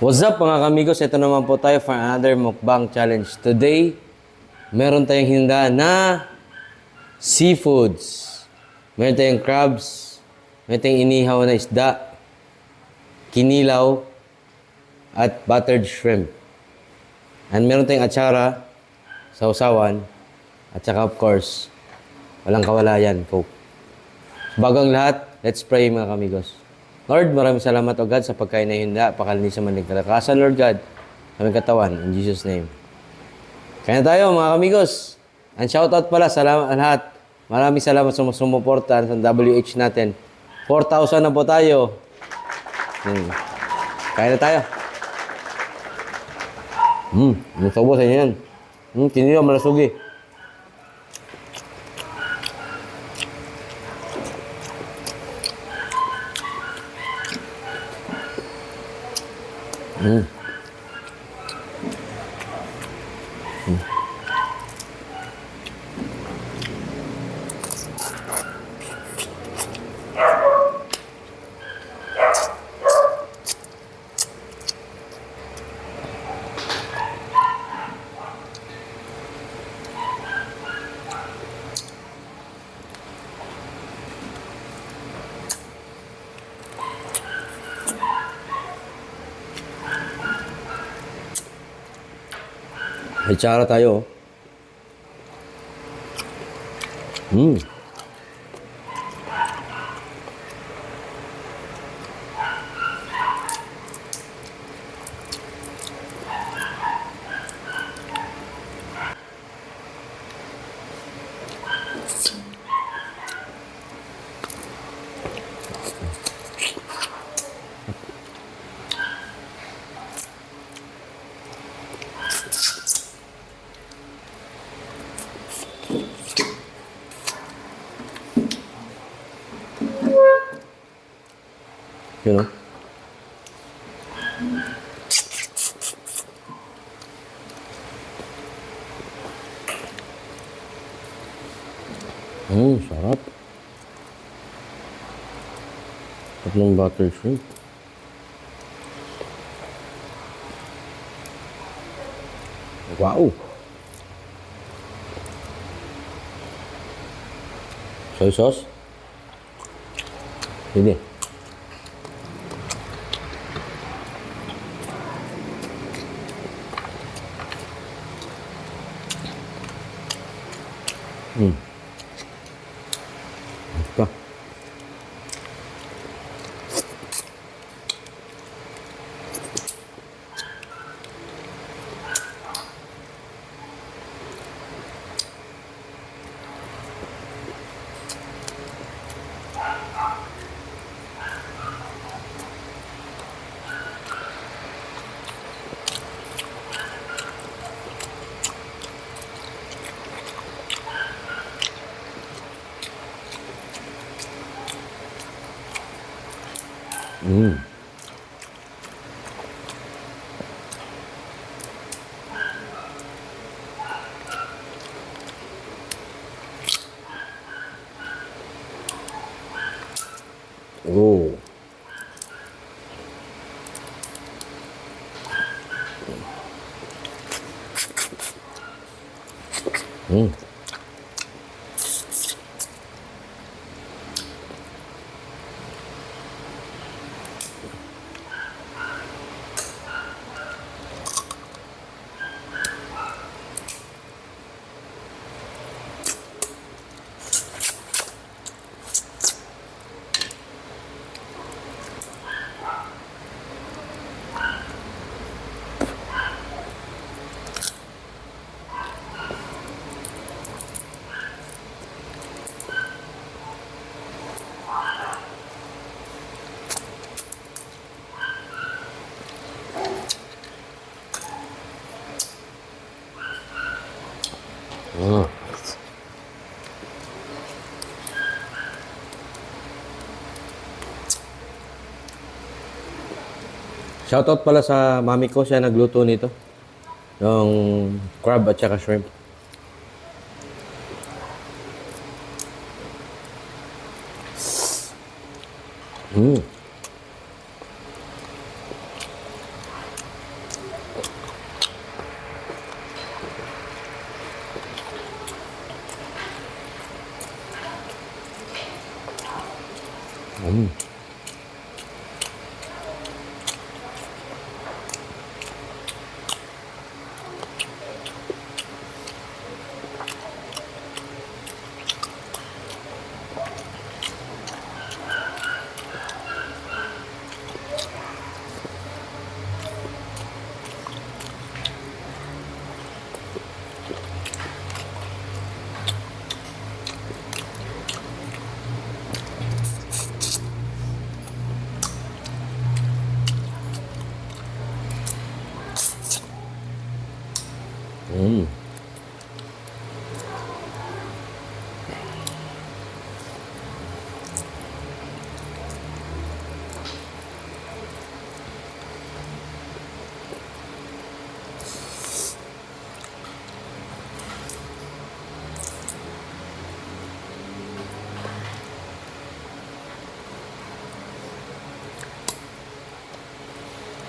What's up mga kamigos? Ito naman po tayo for another mukbang challenge. Today, meron tayong hinda na seafoods. Meron tayong crabs, meron tayong inihaw na isda, kinilaw, at buttered shrimp. And meron tayong atsara, sausawan, at saka of course, walang kawalayan, Coke. Bago ang lahat, let's pray mga kamigos. Lord, maraming salamat o God sa pagkain na hinda, pakalinis sa manig kalakasan, Lord God, aming katawan, in Jesus' name. Kaya tayo mga kamigos. And shoutout pala sa lahat. Maraming salamat sa sumuporta sa WH natin. 4,000 na po tayo. Kaya na tayo. Masabo sa inyo yan. Kinilaw, malasugi. May tsara tayo. You know? Sarap. Tatlong butter shrimp. Wow! Soy sauce? Hindi. Pa. Oh. Shoutout pala sa mami ko, siya nagluto nito. Yung crab at saka shrimp.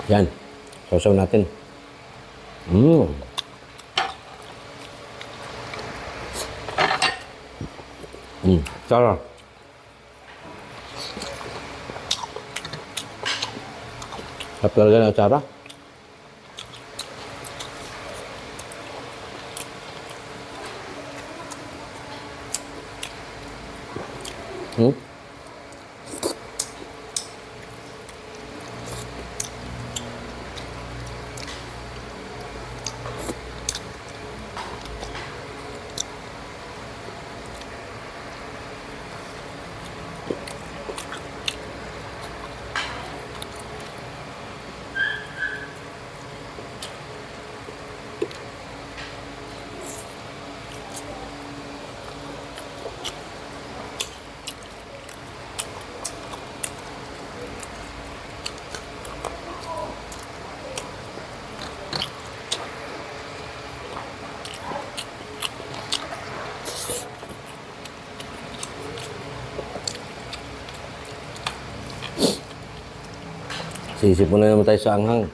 Yan. Sausaw natin. Sarap. Sarap talaga ng atsara. Sisipon na naman tayo sa anghang.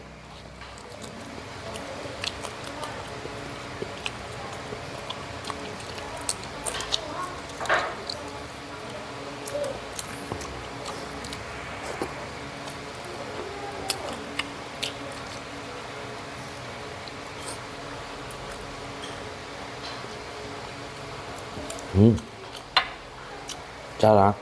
Sarap.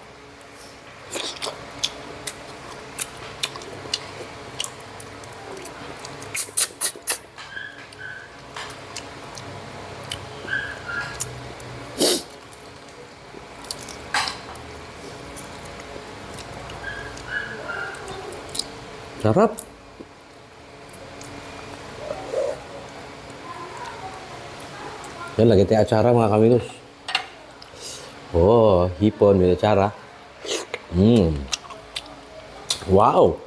Sarap. Yan, lagi tayo atsara mga kaminos. Oh, hipon with atsara. Wow!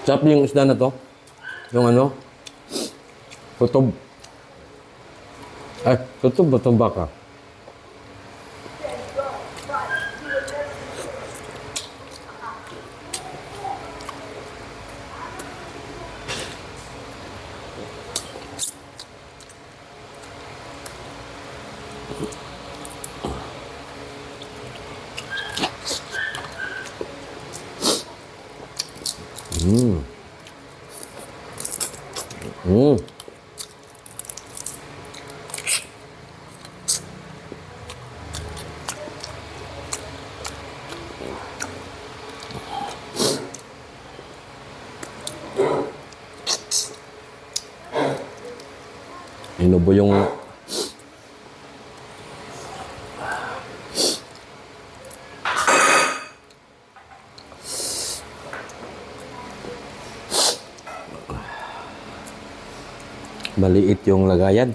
Sarap yung isda na to. Yung ano? Tutob. Ay, tutob ba itong baka? Inubo yung maliit yung lagayan.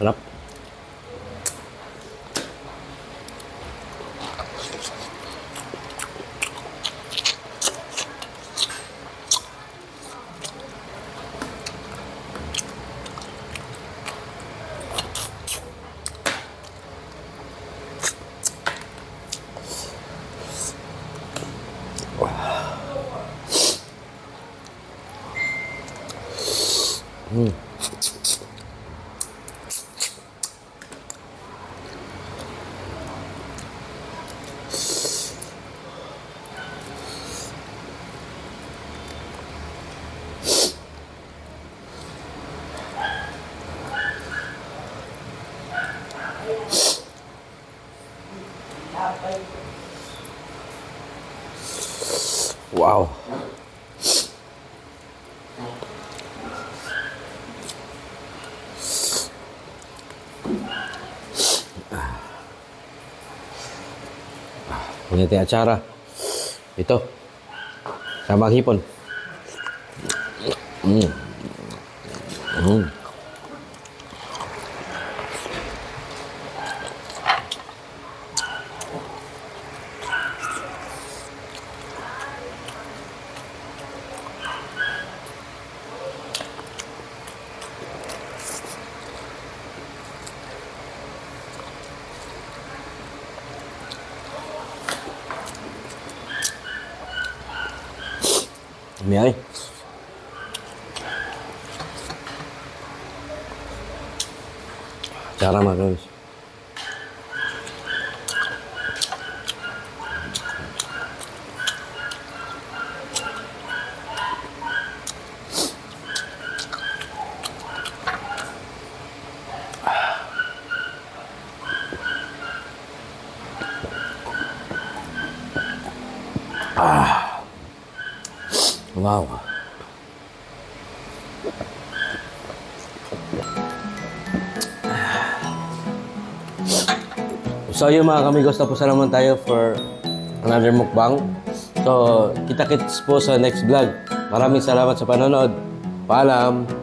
Sarap. Wow. Ini teh acara. Ito. Sama hipon. Dami ay. Acara mga guys. Wow. So yun mga kamigos, tapos na naman tayo for another mukbang. So kita-kits po sa next vlog. Maraming salamat sa panonood. Paalam.